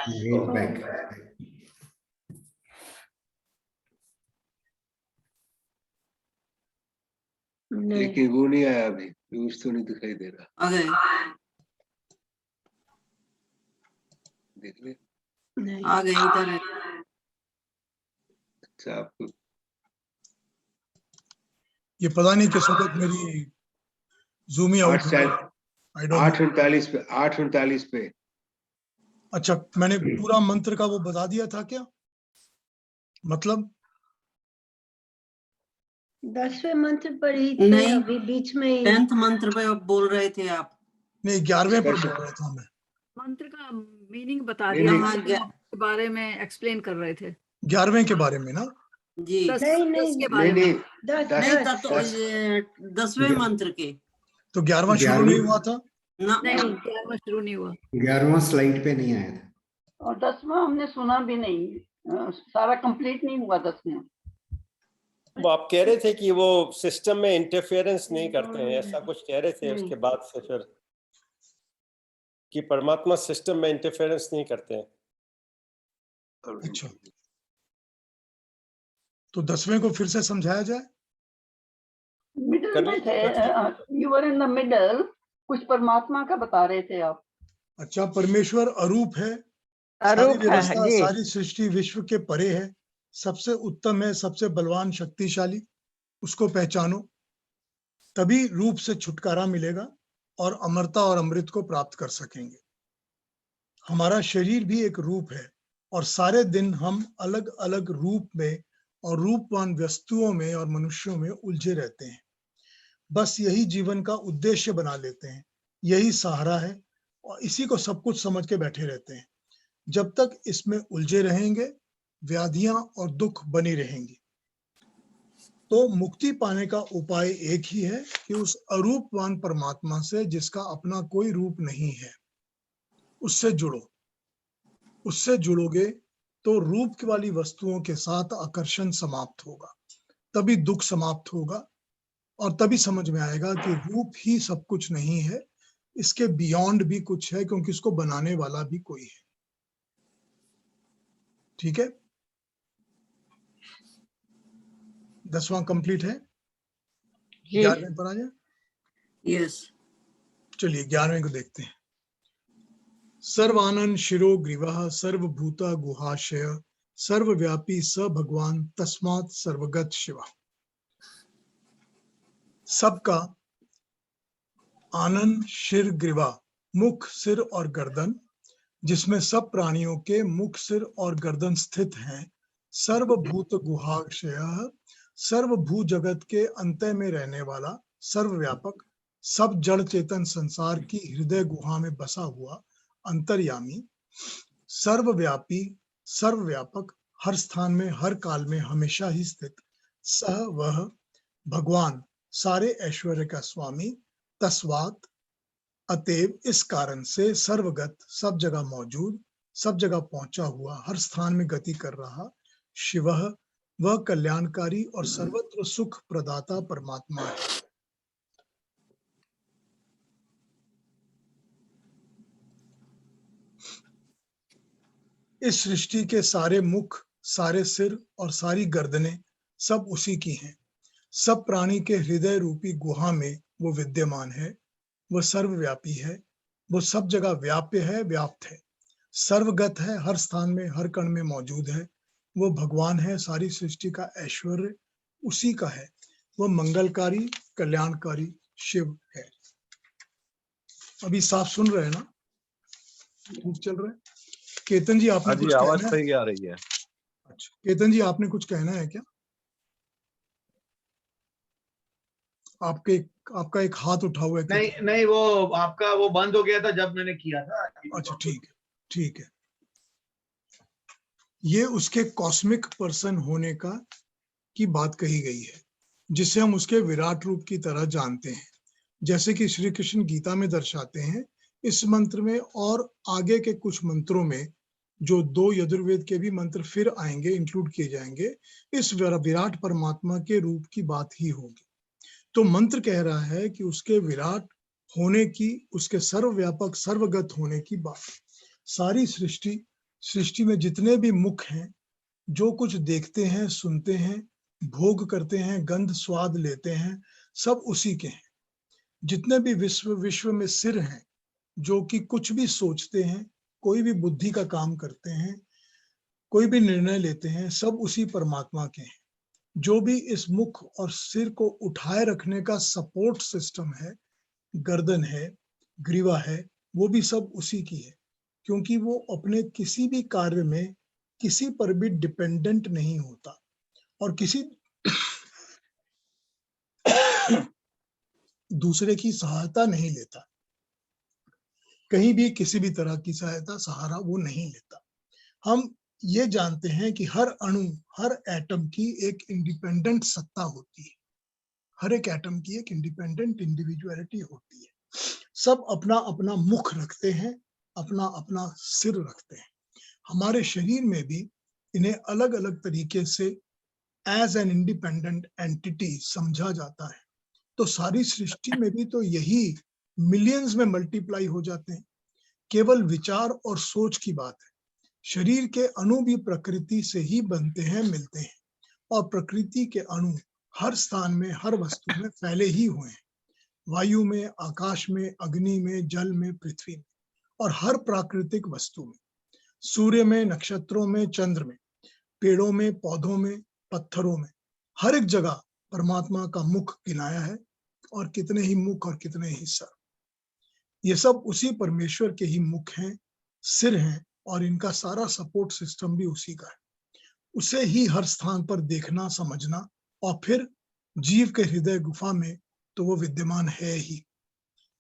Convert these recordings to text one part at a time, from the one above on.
Back. लेकिन वो नहीं आया अभी, व्यूज तो नहीं दिखाई दे रहा। आ गए, देख ले। आ गए, इधर है। अच्छा, आपको ये पता नहीं किस वक्त मेरी जूमी आउट हो गई। I don't know। 8:39 पे, 8:39 पे। अच्छा, मैंने पूरा मंत्र का वो बता दिया था क्या? मतलब 10वें मंत्र पर ही थे नहीं। अभी बीच में ही। 10th मंत्र पे बोल रहे थे आप। नहीं, 11वें पर बोल रहा था मैं। मंत्र का मीनिंग बता नहीं, दिया, नहीं। हाँ, के बारे में एक्सप्लेन कर रहे थे। 11वें के बारे में ना? जी, 10 नहीं, के नहीं बारे में। नहीं, 10 नहीं 10 तब तो 10वें मंत्र के तो 11वां शुरू नहीं हुआ था? ना। नहीं, 11वां शुरू नहीं हुआ। 11वां स्लाइड पे नहीं आया था। और 10वां हमने सुना भी नहीं, सारा कंप्लीट नहीं हुआ 10वां। वो आप कह रहे थे कि वो सिस्टम में इंटरफेरेंस नहीं करते हैं, ऐसा कुछ कह रहे थे। उसके बाद से फिर कि परमात्मा सिस्टम में इंटरफेरेंस नहीं करते हैं। अच्छा, तो 10वें को फिर से समझाया जाए। मिडल में थे, you were in the middle. कुछ परमात्मा का बता रहे थे आप। अच्छा, परमेश्वर अरूप है, सारी अरूप है व्यवस्था, जी। सारी सृष्टि विश्व के परे है, सबसे उत्तम है, सबसे बलवान, शक्तिशाली। उसको पहचानो, तभी रूप से छुटकारा मिलेगा और अमरता और अमृत को प्राप्त कर सकेंगे। हमारा शरीर भी एक रूप है और सारे दिन हम अलग अलग रूप में और रूपवान वस्तुओं में और मनुष्यों में उलझे रहते हैं। बस यही जीवन का उद्देश्य बना लेते हैं, यही सहारा है और इसी को सब कुछ समझ के बैठे रहते हैं। जब तक इसमें उलझे रहेंगे, व्याधियां और दुख बनी रहेंगी। तो मुक्ति पाने का उपाय एक ही है कि उस अरूपवान परमात्मा से, जिसका अपना कोई रूप नहीं है, उससे जुड़ो। उससे जुड़ोगे तो रूप वाली वस्तुओं के साथ आकर्षण समाप्त होगा, तभी दुख समाप्त होगा और तभी समझ में आएगा कि रूप ही सब कुछ नहीं है, इसके बियॉन्ड भी कुछ है, क्योंकि इसको बनाने वाला भी कोई है। ठीक है, 10वां कंप्लीट है। 11वें पर आ जाए। यस, चलिए 11वें को देखते हैं। सर्वानंद शिरो ग्रीवः सर्वभूता गुहाशय सर्वव्यापी स भगवान तस्मात् सर्वगत शिवा। सबका आनंद शिर ग्रीवा, मुख, सिर और गर्दन, जिसमें सब प्राणियों के मुख, सिर और गर्दन स्थित हैं। सर्वभूत गुहाशय, सर्वभू जगत के अंतः में रहने वाला, सर्वव्यापक, सब जड़ चेतन संसार की हृदय गुहा में बसा हुआ अंतर्यामी, सर्वव्यापी, सर्वव्यापक, हर स्थान में, हर काल में, हमेशा ही स्थित, सह वह भगवान, सारे ऐश्वर्य का स्वामी, तस्वात, अतएव इस कारण से, सर्वगत, सब जगह मौजूद, सब जगह पहुंचा हुआ, हर स्थान में गति कर रहा, शिवः, वह कल्याणकारी और सर्वत्र सुख प्रदाता परमात्मा है। इस सृष्टि के सारे मुख, सारे सिर और सारी गर्दनें सब उसी की हैं। सब प्राणी के हृदय रूपी गुहा में वो विद्यमान है। वो सर्वव्यापी है, वो सब जगह व्याप्य है, व्याप्त है, सर्वगत है, हर स्थान में, हर कण में मौजूद है। वो भगवान है, सारी सृष्टि का ऐश्वर्य उसी का है। वो मंगलकारी, कल्याणकारी शिव है। अभी साफ सुन रहे हैं ना? ठीक चल रहा है? केतन जी, आपने कुछ आवाज कहना है? सही आ रही है। अच्छा, केतन जी, आपने कुछ कहना है क्या? आपका एक हाथ उठा हुआ है। नहीं नहीं, वो आपका वो बंद हो गया था जब मैंने किया था। अच्छा, ठीक है, ठीक है। ये उसके कॉस्मिक पर्सन होने की बात कही गई है, जिसे हम उसके विराट रूप की तरह जानते हैं, जैसे कि श्री कृष्ण गीता में दर्शाते हैं। इस मंत्र में और आगे के कुछ मंत्रों में, जो 2 यजुर्वेद के भी मंत्र फिर आएंगे, इंक्लूड किए जाएंगे, इस विराट परमात्मा के रूप की बात ही होगी। तो मंत्र कह रहा है कि उसके विराट होने की, उसके सर्वव्यापक, सर्वगत होने की बात। सारी सृष्टि सृष्टि में जितने भी मुख हैं, जो कुछ देखते हैं, सुनते हैं, भोग करते हैं, गंध स्वाद लेते हैं, सब उसी के हैं। जितने भी विश्व में सिर हैं, जो कि कुछ भी सोचते हैं, कोई भी बुद्धि का काम करते हैं, कोई भी निर्णय लेते हैं, सब उसी परमात्मा के हैं। जो भी इस मुख और सिर को उठाए रखने का सपोर्ट सिस्टम है, गर्दन है, ग्रीवा है, वो भी सब उसी की है, क्योंकि वो अपने किसी भी कार्य में किसी पर भी डिपेंडेंट नहीं होता और किसी दूसरे की सहायता नहीं लेता। कहीं भी किसी भी तरह की सहायता, सहारा वो नहीं लेता। हम ये जानते हैं कि हर अणु, हर एटम की एक इंडिपेंडेंट सत्ता होती है, हर एक एटम की एक इंडिपेंडेंट इंडिविजुअलिटी होती है। सब अपना अपना मुख रखते हैं, अपना अपना सिर रखते हैं। हमारे शरीर में भी इन्हें अलग अलग तरीके से एज एन इंडिपेंडेंट एंटिटी समझा जाता है। तो सारी सृष्टि में भी तो यही मिलियंस में मल्टीप्लाई हो जाते हैं। केवल विचार और सोच की बात है। शरीर के अणु भी प्रकृति से ही बनते हैं, मिलते हैं, और प्रकृति के अणु हर स्थान में, हर वस्तु में फैले ही हुए हैं। वायु में, आकाश में, अग्नि में, जल में, पृथ्वी में, और हर प्राकृतिक वस्तु में, सूर्य में, नक्षत्रों में, चंद्र में, पेड़ों में, पौधों में, पत्थरों में, हर एक जगह परमात्मा का मुख गिनाया है। और कितने ही मुख और कितने ही सर, ये सब उसी परमेश्वर के ही मुख हैं, सिर हैं, और इनका सारा सपोर्ट सिस्टम भी उसी का है। उसे ही हर स्थान पर देखना, समझना, और फिर जीव के हृदय गुफा में तो वो विद्यमान है ही।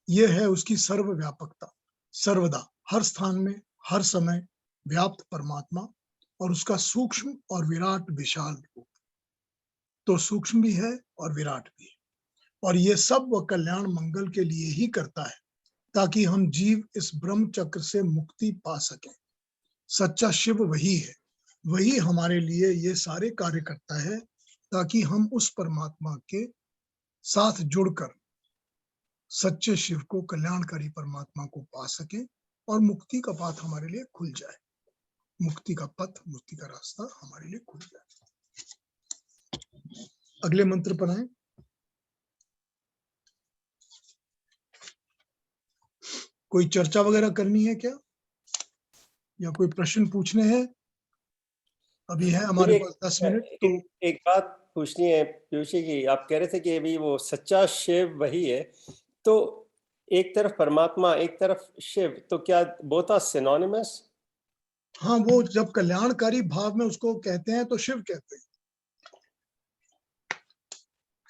ये है उसकी सर्वव्यापकता, सर्वदा, हर स्थान में, हर समय व्याप्त परमात्मा, और उसका सूक्ष्म और विराट विशाल रूप। तो सूक्ष्म भी है और विराट भी है, और ये सब वह कल्याण मंगल के लिए ही करता है, ताकि हम जीव इस ब्रह्म चक्र से मुक्ति पा सकें। सच्चा शिव वही है, वही हमारे लिए ये सारे कार्य करता है, ताकि हम उस परमात्मा के साथ जुड़कर सच्चे शिव को, कल्याणकारी परमात्मा को पा सकें, और मुक्ति का पथ हमारे लिए खुल जाए। मुक्ति का पथ, मुक्ति का रास्ता हमारे लिए खुल जाए। अगले मंत्र पर आए। कोई चर्चा वगैरह करनी है क्या, या कोई प्रश्न पूछने हैं? अभी है हमारे पास 10 मिनट। तो एक बात पूछनी है पीयूष जी की, आप कह रहे थे कि अभी वो सच्चा शिव वही है, तो एक तरफ परमात्मा, एक तरफ शिव, तो क्या बोथ आर सिनोनिमस? हाँ, वो जब कल्याणकारी भाव में उसको कहते हैं तो शिव कहते हैं।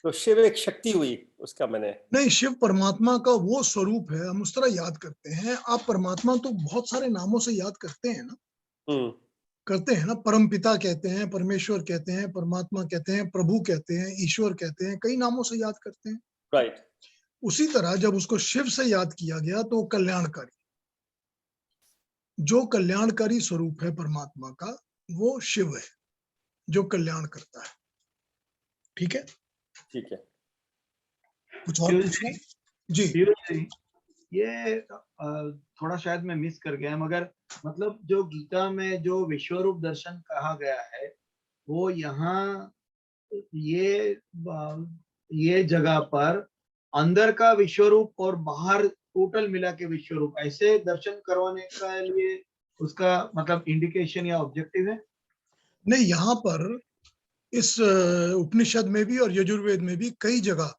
तो शिव एक शक्ति हुई, उसका मैंने नहीं, शिव परमात्मा का वो स्वरूप है, हम उस तरह याद करते हैं। आप परमात्मा तो बहुत सारे नामों से याद करते हैं ना, करते हैं ना। परम पिता कहते हैं, परमेश्वर कहते हैं, परमात्मा कहते हैं, प्रभु कहते हैं, ईश्वर कहते हैं, कई नामों से याद करते हैं। राइट। उसी तरह जब उसको शिव से याद किया गया तो कल्याणकारी, जो कल्याणकारी स्वरूप है परमात्मा का, वो शिव है जो कल्याण करता है। ठीक है, ठीक है। कुछ और पूछना है? जी। ये थोड़ा शायद मैं मिस कर गया, मगर मतलब जो गीता में जो विश्वरूप दर्शन कहा गया है, वो यहाँ ये जगह पर अंदर का विश्वरूप और बाहर टोटल मिला के विश्वरूप, ऐसे दर्शन करवाने का लिए उसका मतलब इंडिकेशन या ऑब्जेक्टिव है? नहीं, यहाँ पर इस उपनिषद में भी और यजुर्वेद में भी कई जगह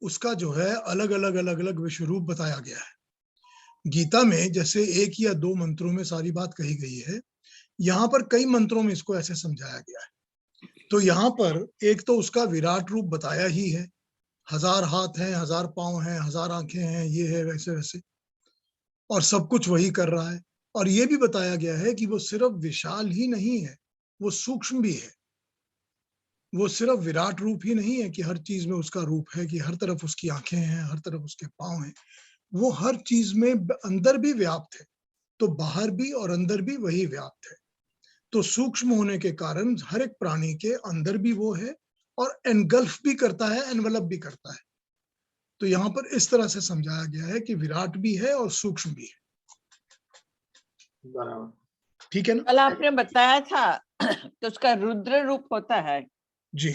उसका जो है अलग अलग विश्वरूप बताया गया है। गीता में जैसे 1 या 2 मंत्रों में सारी बात कही गई है, यहाँ पर कई मंत्रों में इसको ऐसे समझाया गया है। तो यहाँ पर एक तो उसका विराट रूप बताया ही है, 1000 हाथ हैं, 1000 पांव हैं, 1000 आंखें हैं, ये है, वैसे वैसे, और सब कुछ वही कर रहा है। और ये भी बताया गया है कि वो सिर्फ विशाल ही नहीं है, वो सूक्ष्म भी है। वो सिर्फ विराट रूप ही नहीं है कि हर चीज में उसका रूप है, कि हर तरफ उसकी आंखें हैं, हर तरफ उसके पांव हैं। वो हर चीज में अंदर भी व्याप्त है, तो बाहर भी और अंदर भी वही व्याप्त है। तो सूक्ष्म होने के कारण हर एक प्राणी के अंदर भी वो है, और एनगल्फ भी करता है, एनवलप भी करता है। तो यहाँ पर इस तरह से समझाया गया है कि विराट भी है और सूक्ष्म भी है। बराबर। ठीक है ना? कल आपने बताया था तो उसका रुद्र रूप होता है, जी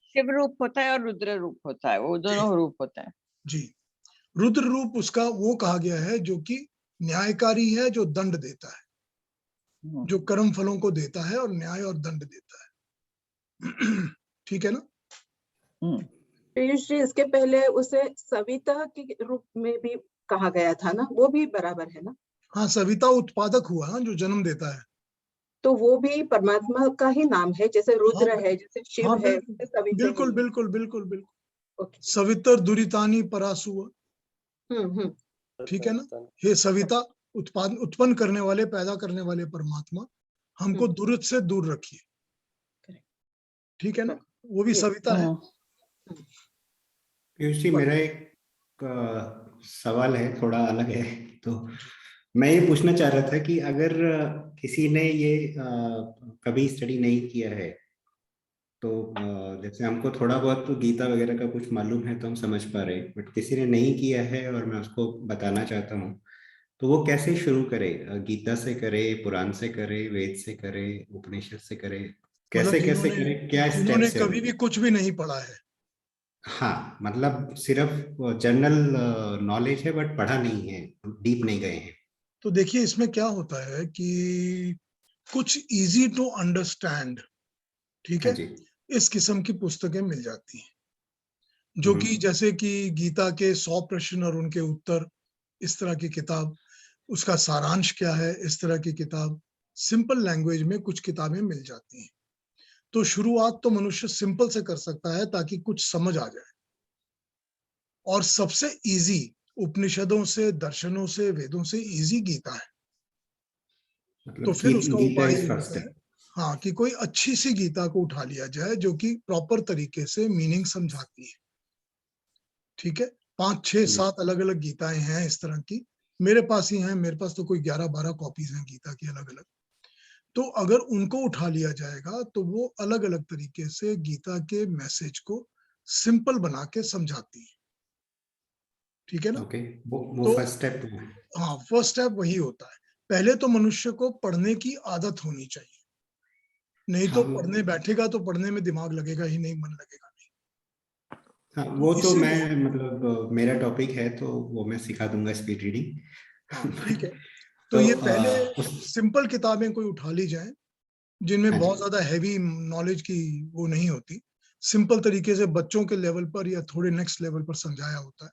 शिव रूप होता है और रुद्र रूप होता है, वो दोनों रूप होता है। जी। रुद्र रूप उसका वो कहा गया है जो कि न्यायकारी है, जो दंड देता है, जो कर्म फलों को देता है और न्याय और दंड देता है। ठीक है ना? पीयूष जी, इसके पहले उसे सविता के रूप में भी कहा गया था ना, वो भी बराबर है ना? हाँ, सविता उत्पादक हुआ ना, जो जन्म देता है। तो वो भी परमात्मा का ही नाम है, जैसे रुद्र हाँ, है, जैसे शिव हाँ, है, वैसे सविता बिल्कुल ही। बिल्कुल बिल्कुल बिल्कुल। ओके। सवितर दुरितानी परासुव, ठीक है ना? हे सविता, उत्पन्न करने वाले, पैदा करने वाले परमात्मा, हमको दुरित से दूर रखिए। ठीक है ना? वो भी सविता है। पीयूष जी, मेरा एक सवाल है, थोड़ा अलग है। तो मैं ये पूछना चाह रहा था कि अगर किसी ने ये कभी स्टडी नहीं किया है, तो जैसे हमको थोड़ा बहुत तो गीता वगैरह का कुछ मालूम है तो हम समझ पा रहे हैं, बट किसी ने नहीं किया है और मैं उसको बताना चाहता हूँ, तो वो कैसे शुरू करे? गीता से करे, पुराण से करे, वेद से करे, उपनिषद से करे, कैसे कैसे करे, क्या जिन्होंने स्टेप्स है? कभी भी कुछ भी नहीं पढ़ा है। हाँ, मतलब सिर्फ जनरल नॉलेज है बट पढ़ा नहीं है, डीप नहीं गए हैं। तो देखिए, इसमें क्या होता है कि कुछ इजी टू अंडरस्टैंड, ठीक है, इस किस्म की पुस्तकें मिल जाती हैं, जो कि जैसे कि गीता के 100 प्रश्न और उनके उत्तर, इस तरह की किताब, उसका सारांश क्या है, इस तरह की किताब, सिंपल लैंग्वेज में कुछ किताबें मिल जाती हैं। तो शुरुआत तो मनुष्य सिंपल से कर सकता है ताकि कुछ समझ आ जाए। और सबसे इजी उपनिषदों से, दर्शनों से, वेदों से इजी गीता है। मतलब तो फिर उसका उपाय ये फर्स्ट होता है, हाँ, कि कोई अच्छी सी गीता को उठा लिया जाए जो कि प्रॉपर तरीके से मीनिंग समझाती है। ठीक है? 5, 6, 7 अलग अलग गीताएं हैं इस तरह की, मेरे पास ही हैं। मेरे पास तो कोई 11-12 कॉपीज हैं गीता की अलग अलग। तो अगर उनको उठा लिया जाएगा तो वो अलग अलग तरीके से गीता के मैसेज को सिंपल बना के समझाती है। ठीक है ना? ओके, वो तो फर्स्ट स्टेप है। हाँ, फर्स्ट स्टेप वही होता है। पहले तो मनुष्य को पढ़ने की आदत होनी चाहिए, नहीं तो पढ़ने बैठेगा तो पढ़ने में दिमाग लगेगा ही नहीं, मन लगेगा नहीं। हाँ, वो तो मैं, मतलब मेरा टॉपिक है तो वो मैं सिखा दूंगा, स्पीड रीडिंग। ठीक है। तो ये पहले सिंपल किताबें कोई उठा ली जाए, जिनमें बहुत ज्यादा हैवी नॉलेज की वो नहीं होती, सिंपल तरीके से बच्चों के लेवल पर या थोड़े नेक्स्ट लेवल पर समझाया होता है।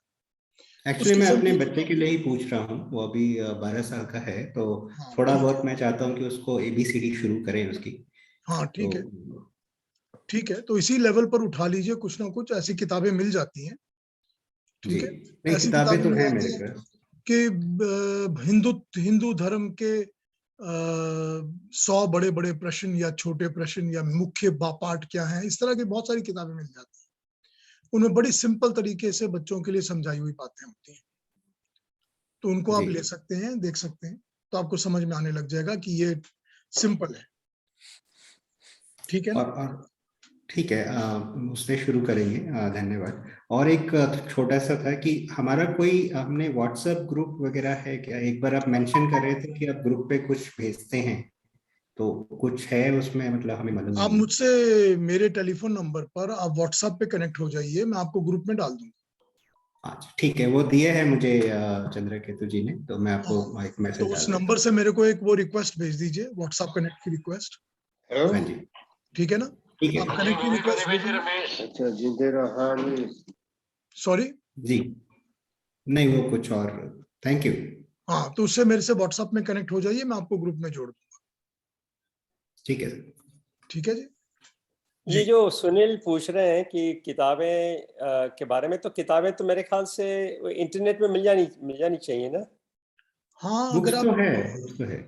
एक्चुअली मैं अपने बच्चे के लिए ही पूछ रहा हूँ, वो अभी 12 साल का है, तो थोड़ा बहुत मैं चाहता हूँ कि उसको ABCD शुरू करें उसकी। हाँ, ठीक है, ठीक है। तो इसी लेवल पर उठा लीजिए, कुछ ना कुछ ऐसी किताबें मिल जाती हैं। ठीक है? ऐसी किताबें तो मिल हैं जाती मेरे हैं पास कि हिंदू धर्म के 100 बड़े बड़े प्रश्न या छोटे प्रश्न या मुख्य पाठ क्या है, इस तरह की बहुत सारी किताबें मिल जाती हैं। उनमें बड़ी सिंपल तरीके से बच्चों के लिए समझाई हुई बातें होती हैं, तो उनको आप ले सकते हैं, देख सकते हैं, तो आपको समझ में आने लग जाएगा कि ये सिंपल है। ठीक है ना? और ठीक है, उससे शुरू करेंगे। धन्यवाद। और एक छोटा सा था कि हमारा कोई, हमने व्हाट्सएप ग्रुप वगैरह है क्या? एक बार आप मेंशन कर रहे थे कि आप ग्रुप पे कुछ भेजते हैं, तो कुछ है उसमें? मतलब हमें मालूम आप नहीं। मुझसे मेरे टेलीफोन नंबर पर आप व्हाट्सएप पे कनेक्ट हो जाइए, मैं आपको ग्रुप में डाल दूंगा। अच्छा, ठीक है, वो दिए है मुझे चंद्रकेतु जी ने, तो मैं आपको एक मैसेज तो उस नंबर से मेरे को एक वो रिक्वेस्ट भेज दीजिए, व्हाट्सएप कनेक्ट की रिक्वेस्ट। हाँ जी, ठीक है ना? ठीक है। आप कनेक्ट की रिक्वेस्ट। अच्छा, जिंदे रहानी। सॉरी जी, नहीं वो कुछ और। Thank you. हाँ, तो उससे मेरे से व्हाट्सएप में कनेक्ट हो जाइए, मैं आपको ग्रुप में जोड़ दूंगा। ठीक है। ठीक है जी। ये जो सुनील पूछ रहे हैं कि किताबें के बारे में, तो किताबें तो मेरे ख्याल से इंटरनेट में मिल जानी चाहिए ना? हाँ, बुक्स अगर तो आप है, बुक्स तो है।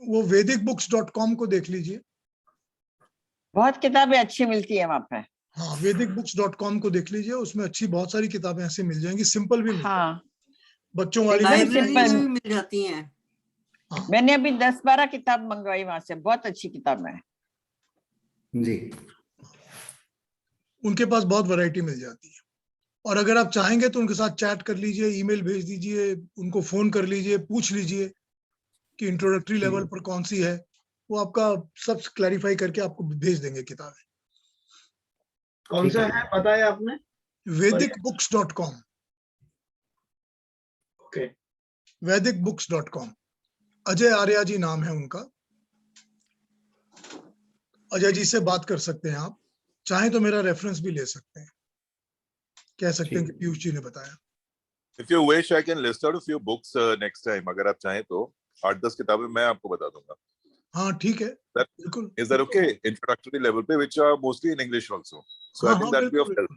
वो vedicbooks.com को देख लीजिए, बहुत किताबें अच्छी मिलती है वहां पे। हाँ, vedicbooks.com को देख लीजिए, उसमें अच्छी बहुत सारी किताबें ऐसे मिल जाएंगी, सिंपल भी मिल हाँ, बच्चों वाली लाइब्रेरी में भी मिल जाती हैं। मैंने अभी 10-12 किताब मंगवाई वहां से, बहुत अच्छी किताब है जी। उनके पास बहुत वैरायटी मिल जाती है। और अगर आप चाहेंगे तो उनके साथ चैट कर लीजिए, ईमेल भेज दीजिए, उनको फोन कर लीजिए, पूछ लीजिए, कि इंट्रोडक्टरी लेवल पर कौन सी है, वो आपका सब क्लैरिफाई करके आपको भेज देंगे किताबें। कौन सा है बताया आपने? vedicbooks.com। Okay, vedicbooks.com। Ajay Arya ji नाम है उनका। अजय जी से बात कर सकते हैं आप, चाहे तो मेरा रेफरेंस भी ले सकते हैं, कह सकते हैं कि पीयूष जी ने बताया। If you wish, I can list out a few books next time. अगर आप चाहें तो 8-10 किताबें मैं आपको बता दूंगा। हाँ ठीक है, That, बिल्कुल। is that okay? Introductory level पे, which are mostly in English also. So I think that will be of help.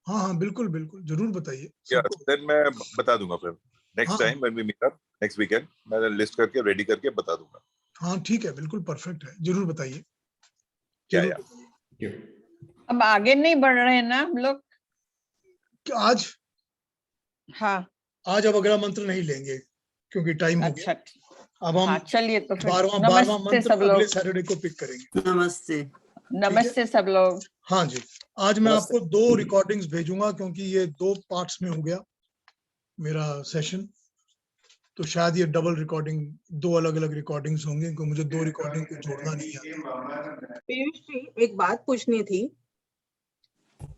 हाँ बिल्कुल बिल्कुल, जरूर बताइए। Yeah, then मैं बता दूंगा फिर next time when we meet up next weekend, मैं लिस्ट करके रेडी करके बता दूंगा। हाँ ठीक है, बिल्कुल परफेक्ट है, जरूर बताइए। अब आगे नहीं बढ़ रहे हैं ना हम लोग आज? हाँ, आज अब अगला मंत्र नहीं लेंगे क्योंकि टाइम हो गया। अब हम चलिए तो फिर 12वां मंत्र अगले सैटरडे को पिक करेंगे। नमस्ते सब लोग। हाँ जी, आज मैं आपको 2 रिकॉर्डिंग्स भेजूंगा क्योंकि ये 2 पार्ट्स में हो गया मेरा सेशन, तो शायद ये डबल रिकॉर्डिंग, 2 अलग अलग रिकॉर्डिंग्स होंगे क्योंकि मुझे 2 रिकॉर्डिंग को जोड़ना नहीं आता। पीयूष जी, एक बात पूछनी थी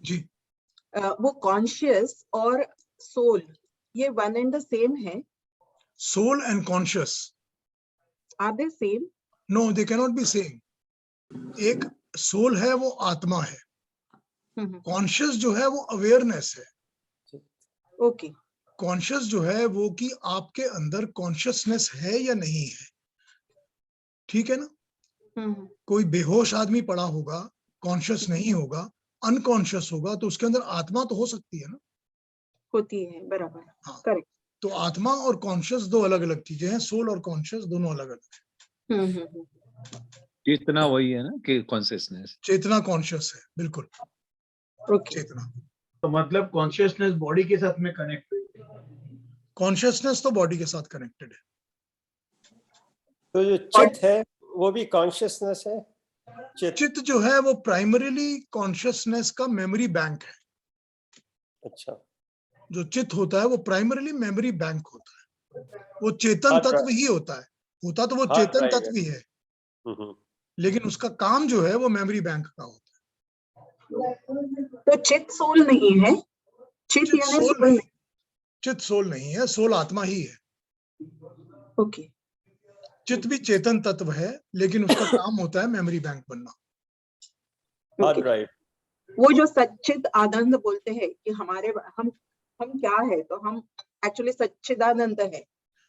जी। वो कॉन्शियस और सोल ये वन एंड द सेम है? Soul and conscious are they same? No, they can not be same. एक सोल है वो आत्मा है, कॉन्शियस जो है वो अवेयरनेस है। ओके। कॉन्शियस जो है वो कि आपके अंदर कॉन्शियसनेस है या नहीं है, ठीक है ना। कोई बेहोश आदमी पड़ा होगा, कॉन्शियस नहीं होगा, अनकॉन्शियस होगा, तो उसके अंदर आत्मा तो हो सकती है ना। होती है, बराबर। हाँ, करेक्ट। तो आत्मा और कॉन्शियस 2 अलग अलग चीजें हैं, सोल और कॉन्शियस दोनों अलग अलग है। चेतना वही है ना कि कॉन्शियसनेस? चेतना कॉन्शियस है, बिल्कुल। ओके। चेतना तो मतलब कॉन्शियसनेस बॉडी के साथ में कनेक्ट है, कॉन्शियसनेस तो बॉडी के साथ कनेक्टेड है। तो जो चित्त है वो भी कॉन्शियसनेस है? चित्त जो है वो प्राइमरीली कॉन्शियसनेस का मेमोरी बैंक है। अच्छा। जो चित्त होता है वो प्राइमरीली मेमोरी बैंक होता है, वो चेतन तत्व ही होता है। होता तो वो चेतन तत्व ही है, लेकिन उसका काम जो है वो मेमोरी बैंक का होता है। तो चित्त सोल नहीं है? चित्त यानी सोल नहीं। चित्त सोल नहीं है, सोल आत्मा ही है। ओके। चित्त भी चेतन तत्व है, लेकिन उसका काम होता है मेमोरी बैंक बनना। राइट। वो जो सच्चिद आनंद बोलते हैं कि हमारे हम क्या है, तो हम एक्चुअली सच्चिदानंद है।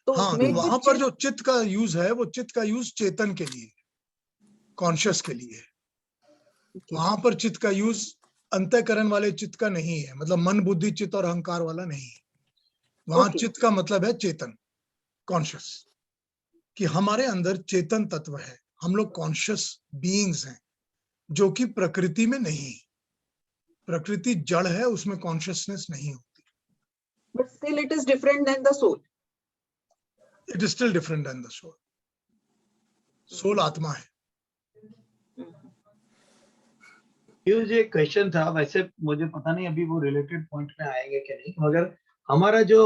तो हाँ, उसमें तो वहां पर जो चित्त का यूज है वो चित्त का यूज चेतन के लिए, कॉन्शियस के लिए। वहां पर चित्त का यूज अंतःकरण वाले चित्त का नहीं है, मतलब मन बुद्धि चित्त और अहंकार वाला नहीं है। वहां चित्त का मतलब है चेतन, कॉन्शियस, कि हमारे अंदर चेतन तत्व है। हम लोग कॉन्शियस बीइंग्स हैं जो कि प्रकृति में नहीं। प्रकृति जड़ है, उसमें कॉन्शियसनेस नहीं होती। But still it is different than the soul. It is still different than the soul. Soul आत्मा है। ये क्वेश्चन था, वैसे मुझे पता नहीं अभी वो रिलेटेड पॉइंट में आएंगे कि नहीं, मगर हमारा जो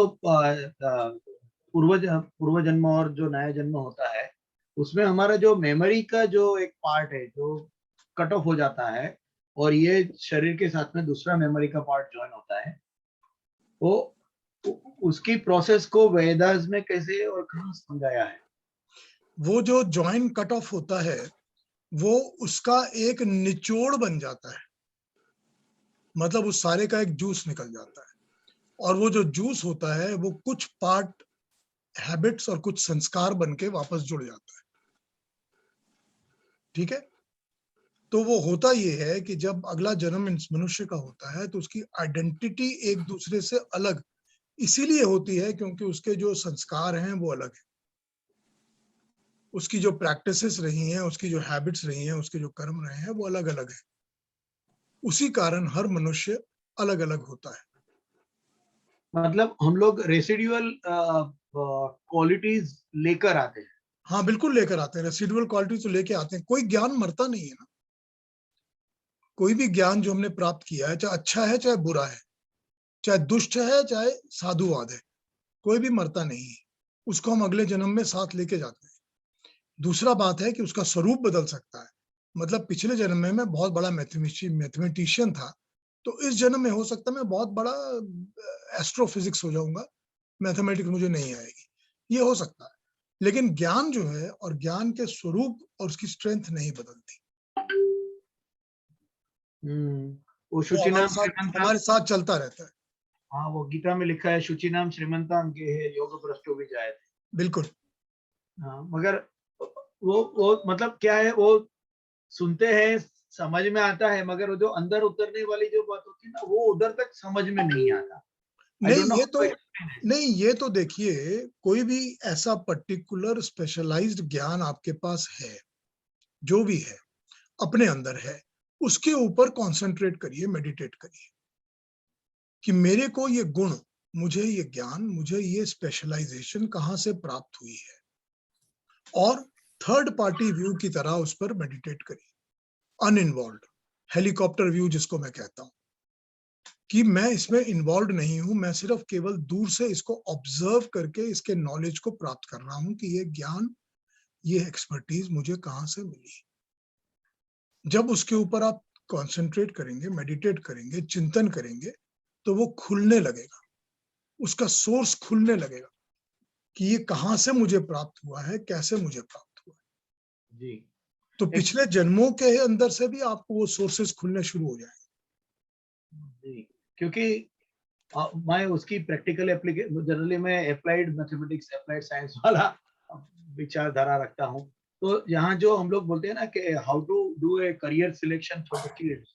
पूर्व जन्म और जो नया जन्म होता है उसमें हमारा जो मेमोरी का जो एक पार्ट है जो कट ऑफ हो जाता है और ये शरीर के साथ में दूसरा मेमोरी का पार्ट ज्वाइन होता है, वो उसकी प्रोसेस को वेदास में कैसे और कहाँ समझाया है? वो जो ज्वाइन कट ऑफ होता है वो उसका एक निचोड़ बन जाता है, मतलब उस सारे का एक जूस निकल जाता है। और वो जो जूस होता है वो कुछ पार्ट हैबिट्स और कुछ संस्कार बन के वापस जुड़ जाता है, ठीक है। तो वो होता ये है कि जब अगला जन्म इस मनुष्य का होता है तो उसकी आइडेंटिटी एक दूसरे से अलग इसीलिए होती है क्योंकि उसके जो संस्कार हैं वो अलग है, उसकी जो प्रैक्टिसेस रही हैं, उसकी जो हैबिट्स रही हैं, उसके जो कर्म रहे हैं वो अलग अलग है। उसी कारण हर मनुष्य अलग अलग होता है। मतलब हम लोग रेसिडुअल क्वालिटीज लेकर आते हैं। हाँ बिल्कुल लेकर आते हैं, रेसिडुअल क्वालिटीज तो लेके आते हैं। कोई ज्ञान मरता नहीं है ना, कोई भी ज्ञान जो हमने प्राप्त किया है, चाहे अच्छा है चाहे बुरा है, चाहे दुष्ट है चाहे साधुवाद है, कोई भी मरता नहीं है। उसको हम अगले जन्म में साथ लेके जाते हैं। दूसरा बात है कि उसका स्वरूप बदल सकता है। मतलब पिछले जन्म में मैं बहुत बड़ा मैथमेटिशियन था, तो इस जन्म में हो सकता है मैं बहुत बड़ा एस्ट्रोफिजिक्स हो जाऊंगा, मैथमेटिक्स मुझे नहीं आएगी, ये हो सकता है। लेकिन ज्ञान जो है और ज्ञान के स्वरूप और उसकी स्ट्रेंथ नहीं बदलती। वो शुचिनाम श्रीमंताम हमारे साथ चलता रहता है। हाँ, वो गीता में लिखा है शुचिनाम श्रीमंताम के है योग भ्रष्टो भी जाए। बिल्कुल। हाँ, मगर वो मतलब क्या है, वो सुनते हैं, समझ में आता है, मगर वो जो अंदर उतरने वाली जो बात होती है ना, वो उधर तक समझ में नहीं आता। ये तो देखिए, कोई भी ऐसा पर्टिकुलर स्पेशलाइज्ड ज्ञान आपके पास है, जो भी है अपने अंदर है, उसके ऊपर कंसंट्रेट करिए, मेडिटेट करिए कि मेरे को ये गुण, मुझे ये ज्ञान, मुझे ये स्पेशलाइजेशन कहाँ से प्राप्त हुई है, और थर्ड पार्टी व्यू की तरह उस पर मेडिटेट करिए, अनइन्वॉल्व, हेलीकॉप्टर व्यू जिसको मैं कहता हूं, कि मैं इसमें इन्वॉल्व नहीं हूं, मैं सिर्फ केवल दूर से इसको ऑब्जर्व करके इसके नॉलेज को प्राप्त कर रहा हूं कि ये ज्ञान, ये एक्सपर्टीज मुझे कहाँ से मिली। जब उसके ऊपर आप कंसंट्रेट करेंगे, मेडिटेट करेंगे, चिंतन करेंगे, तो वो खुलने लगेगा, उसका सोर्स खुलने लगेगा कि ये कहाँ से मुझे प्राप्त हुआ है, कैसे मुझे प्राप्त हुआ है। जी। तो पिछले जन्मों के अंदर से भी आपको वो सोर्सेस खुलने शुरू हो जाएंगे। जी, क्योंकि मैं उसकी प्रैक्टिकल एप्लीकेशन, जनरली मैं अप्लाइड मैथमेटिक्स, अप्लाइड साइंस वाला विचारधारा रखता हूँ। तो यहाँ जो हम लोग बोलते हैं ना कि how to do a career selection for the kids,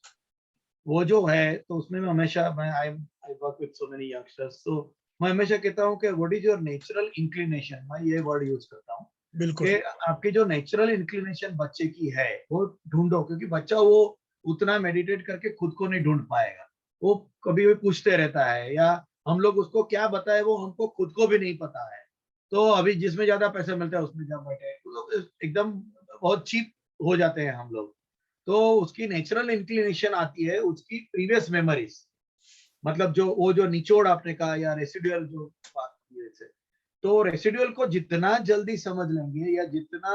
वो जो है, तो उसमें मैं हमेशा I work with so many youngsters, तो मैं हमेशा कहता हूँ कि what is your natural inclination, मैं ये वर्ड यूज करता हूँ। बिल्कुल। कि आपकी जो नेचुरल इंक्लिनेशन बच्चे की है वो ढूंढो, क्योंकि बच्चा वो उतना मेडिटेट करके खुद को नहीं ढूंढ पाएगा, वो कभी भी पूछते रहता है, या हम लोग उसको क्या बताए वो हमको खुद को भी नहीं पता है। तो अभी जिसमें ज्यादा पैसा मिलता है उसमें जा बैठे, एकदम बहुत चीप हो जाते हैं हम लोग। तो उसकी नेचुरल इंक्लिनेशन आती है उसकी प्रीवियस मेमोरीज, मतलब जो वो जो निचोड़ आपने कहा, या रेसिडुअल जो बात की है, तो रेसिडुअल को जितना जल्दी समझ लेंगे या जितना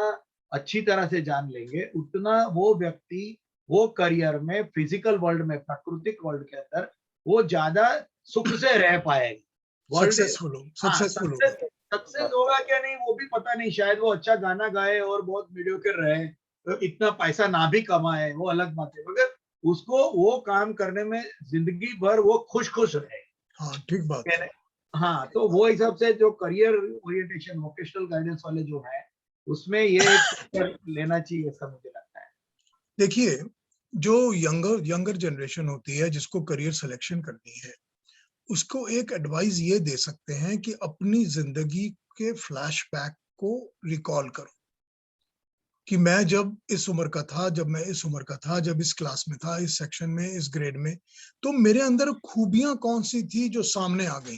अच्छी तरह से जान लेंगे, उतना वो व्यक्ति वो करियर में, फिजिकल वर्ल्ड में, प्राकृतिक वर्ल्ड के अंदर वो ज्यादा सुख से रह पाएगा। सक्सेस होगा क्या नहीं वो भी पता नहीं, शायद वो अच्छा गाना गाए और बहुत मीडियोकर रहे, तो इतना पैसा ना भी कमाए, वो अलग बात है, मगर उसको वो काम करने में जिंदगी भर वो खुश रहे। हाँ, ठीक बात है। हाँ, तो वो हिसाब से जो करियर ओरिएंटेशन, वोकेशनल गाइडेंस वाले जो है, उसमें ये लेना चाहिए, ऐसा मुझे लगता है। देखिए, जो यंगर जनरेशन होती है जिसको करियर सिलेक्शन करनी है, उसको एक एडवाइस ये दे सकते हैं कि अपनी जिंदगी के फ्लैशबैक को रिकॉल करो कि मैं जब इस उम्र का था, जब मैं इस उम्र का था, जब इस क्लास में था, इस सेक्शन में, इस ग्रेड में, तो मेरे अंदर खूबियां कौन सी थी जो सामने आ गई,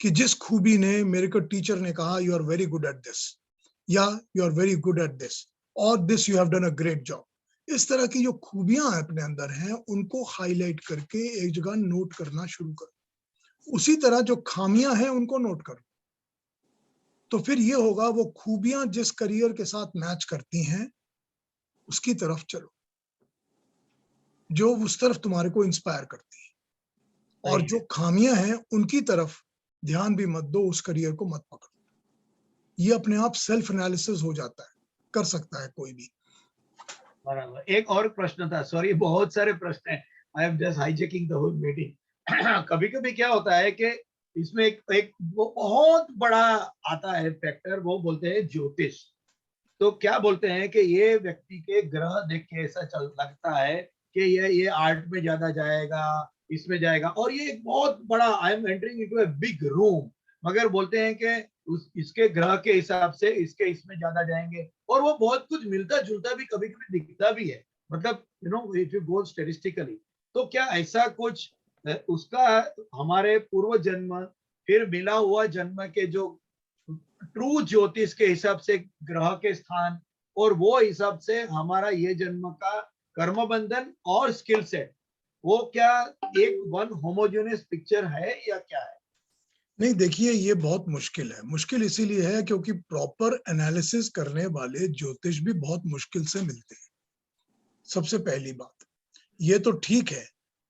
कि जिस खूबी ने मेरे को टीचर ने कहा you are very good at this, या you are very good at this, और this you have done a great job. इस तरह की जो खूबियां अपने अंदर हैं उनको हाईलाइट करके एक जगह नोट करना शुरू करो। उसी तरह जो खामियां हैं उनको नोट करो, तो फिर ये होगा वो खूबियां जिस करियर के साथ मैच करती हैं उसकी तरफ चलो, जो उस तरफ तुम्हारे को इंस्पायर करती है, और जो खामियां हैं उनकी तरफ ध्यान भी मत दो, उस करियर को मत पकड़ो। ये अपने आप सेल्फ एनालिसिस हो जाता है, कर सकता है कोई भी। बराबर। एक और प्रश्न था, सॉरी बहुत सारे प्रश्न हैं, I am just hijacking the whole meeting. कभी कभी क्या होता है कि इसमें एक वो बहुत बड़ा आता है फैक्टर, वो बोलते हैं ज्योतिष। तो क्या बोलते हैं कि ये व्यक्ति के ग्रह देख के ऐसा चल लगता है कि ये आर्ट में ज्यादा जाएगा, इसमें जाएगा, और ये एक बहुत बड़ा, I am entering into a big room, मगर बोलते हैं कि इसके ग्रह के हिसाब से इसके इसमें ज्यादा जाएंगे, और वो बहुत कुछ मिलता जुलता भी कभी कभी दिखता भी है, मतलब you know if you go statistically. तो क्या ऐसा कुछ उसका हमारे पूर्व जन्म फिर मिला हुआ जन्म के जो ट्रू ज्योतिष के हिसाब से ग्रह के स्थान, और वो हिसाब से हमारा ये जन्म का कर्म बंधन और स्किल सेट, वो क्या एक वन होमोजेनियस पिक्चर है या क्या है? नहीं, देखिए ये बहुत मुश्किल है। मुश्किल इसीलिए है क्योंकि प्रॉपर एनालिसिस करने वाले ज्योतिष भी बहुत मुश्किल से मिलते हैं। सबसे पहली बात ये तो ठीक है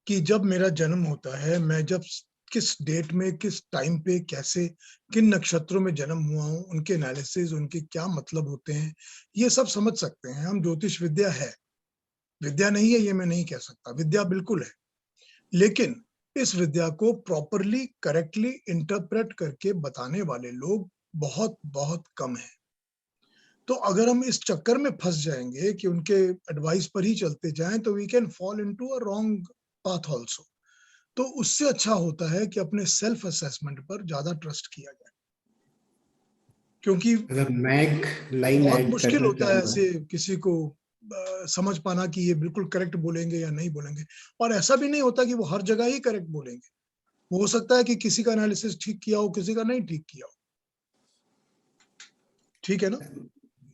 कि जब मेरा जन्म होता है, मैं जब किस डेट में, किस टाइम पे, कैसे, किन नक्षत्रों में जन्म हुआ हूँ, उनके एनालिसिस, उनके क्या मतलब होते हैं, ये सब समझ सकते हैं हम। ज्योतिष विद्या है, विद्या नहीं है ये मैं नहीं कह सकता, विद्या बिल्कुल है, लेकिन इस विद्या को प्रॉपरली, करेक्टली इंटरप्रेट करके बताने वाले लोग बहुत बहुत कम हैं। तो अगर हम इस चक्कर में फंस जाएंगे कि उनके एडवाइस पर ही चलते जाएं, तो we can fall into a wrong path also. तो उससे अच्छा होता है कि अपने सेल्फ असेसमेंट पर ज्यादा ट्रस्ट किया जाए, क्योंकि अगर मैं एक लाइन बहुत ऐड मुश्किल करना होता है चाहूंगा, ऐसे किसी को समझ पाना कि ये बिल्कुल करेक्ट बोलेंगे या नहीं बोलेंगे। और ऐसा भी नहीं होता कि वो हर जगह ही करेक्ट बोलेंगे। हो सकता है कि किसी का एनालिसिस ठीक किया हो, किसी का नहीं ठीक किया हो। ठीक है ना?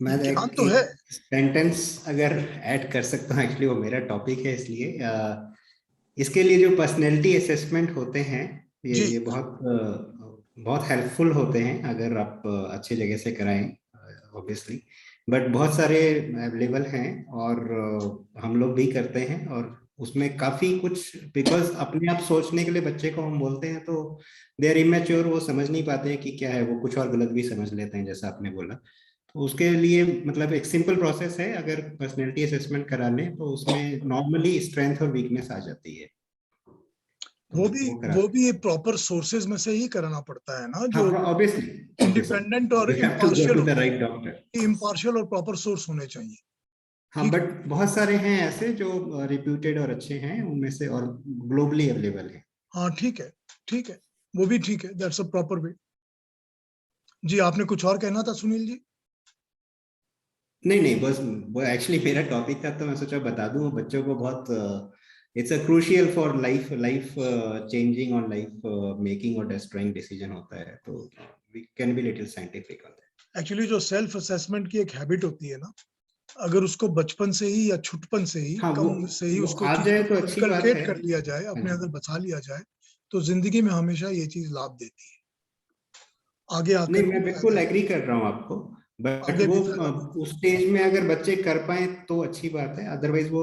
मैं ज्ञान एक तो है। सेंटेंस अगर ऐड कर सकता हूँ, एक्चुअली वो मेरा टॉपिक है, इसलिए इसके लिए जो पर्सनैलिटी असेसमेंट होते हैं, ये बहुत हेल्पफुल होते हैं अगर आप अच्छी जगह से कराएं, ऑब्वियसली। बट बहुत सारे अवेलेबल हैं और हम लोग भी करते हैं, और उसमें काफी कुछ, बिकॉज अपने आप सोचने के लिए बच्चे को हम बोलते हैं तो दे आर इमेच्योर, वो समझ नहीं पाते हैं कि क्या है, वो कुछ और गलत भी समझ लेते हैं, जैसा आपने बोला। तो उसके लिए मतलब एक सिंपल प्रोसेस है, अगर पर्सनैलिटी असेसमेंट करा लें तो उसमें नॉर्मली स्ट्रेंथ और वीकनेस आ जाती है। तो वो भी प्रॉपर सोर्सेज में से ही कराना पड़ता है ना, जो ऑब्वियसली इंडिपेंडेंट और you have to go to the right doctor. Impartial और प्रॉपर सोर्स होने चाहिए। हाँ, बट बहुत सारे हैं ऐसे जो रिप्यूटेड और अच्छे हैं उनमें से, और ग्लोबली अवेलेबल है। हाँ ठीक है, ठीक है, वो भी ठीक है, दैट्स अ प्रॉपर वे। जी आपने कुछ और कहना था सुनील जी? नहीं, बस वो एक्चुअली मेरा टॉपिक था, तो मैं सोचा बता दूं बच्चों को। बहुत it's a crucial for life changing और लाइफ मेकिंग और डिस्ट्रॉइंग डिसीजन होता है, तो we can be little scientific on that. Actually जो सेल्फ असेसमेंट की एक हैबिट होती है ना, अगर उसको बचपन से ही या छुटपन से ही, कम से ही उसको आ जाए तो अच्छी बात इनकलकेट है। कर लिया जाए, अपने अंदर बसा लिया जाए, तो जिंदगी में हमेशा ये चीज लाभ देती है। आगे आकर नहीं, मैं बिल्कुल एग्री कर रहा हूँ आपको, बट वो उस स्टेज में अगर बच्चे कर पाए तो अच्छी बात है, अदरवाइज वो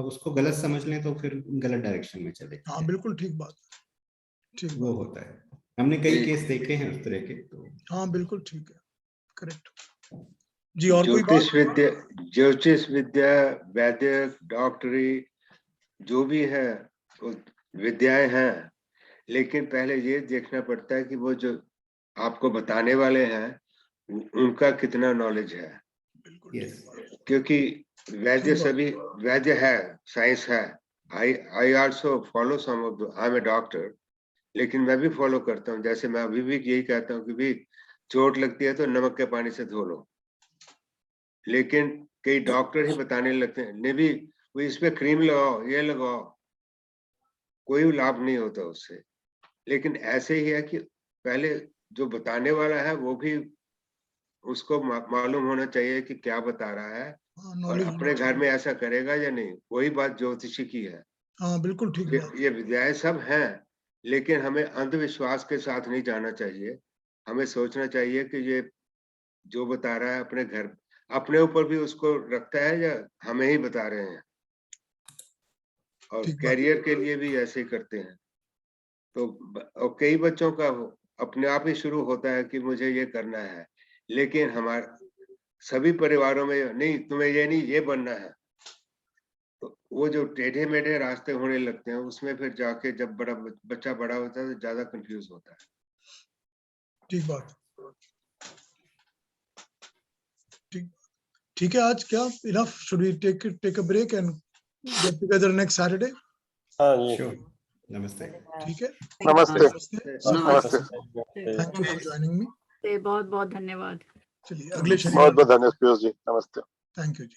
उसको गलत समझ लें तो फिर गलत डायरेक्शन में चले। हाँ बिल्कुल ठीक बात, ठीक वो होता है, हमने कई केस देखे हैं उस तरह के। तो हाँ बिल्कुल ठीक है, करेक्ट जी। और कोई बात? ज्योतिष विद्या, वैद्य, डॉक्टरी, जो भी है वो विद्याएं हैं, लेकिन पहले ये देखना पड़ता है कि वो जो आपको बताने वाले हैं उनका कितना नॉलेज है। क्योंकि वैद्य सभी वैद्य है, साइंस है। I also follow some of the, I am a doctor, लेकिन मैं भी फॉलो करता हूँ। जैसे मैं अभी भी यही कहता हूँ कि भी चोट लगती है तो नमक के पानी से धो लो, लेकिन कई डॉक्टर ही बताने लगते हैं नहीं भी वो इस पे क्रीम लगाओ, ये लगाओ, कोई लाभ नहीं होता उससे। लेकिन ऐसे ही है कि पहले जो बताने वाला है वो भी उसको मालूम होना चाहिए कि क्या बता रहा है, और अपने घर में ऐसा करेगा या नहीं। वही बात ज्योतिषी की है। हाँ बिल्कुल ठीक बात। ये विद्याएं सब हैं, लेकिन हमें अंधविश्वास के साथ नहीं जाना चाहिए। हमें सोचना चाहिए कि ये जो बता रहा है अपने घर, अपने ऊपर भी उसको रखता है या हमें ही बता रहे हैं। और कैरियर के लिए भी ऐसे ही करते हैं। तो और कई बच्चों का अपने आप ही शुरू होता है कि मुझे ये करना है, लेकिन हमारे सभी परिवारों में नहीं, तुम्हें ये नहीं, ये बनना है। तो वो जो टेढ़े मेढ़े रास्ते होने लगते हैं, उसमें फिर जाके जब बच्चा बड़ा होता है तो ज्यादा कंफ्यूज होता है। ठीक बात, ठीक है। आज क्या enough, should we take a break and get together next Saturday? हाँ जी, नमस्ते। ठीक है, नमस्ते। नमस्ते, thank you for joining me. बहुत बहुत धन्यवाद। चलिए अगले बहुत बहुत धन्यवाद पीयूष जी, नमस्ते। Thank you ji.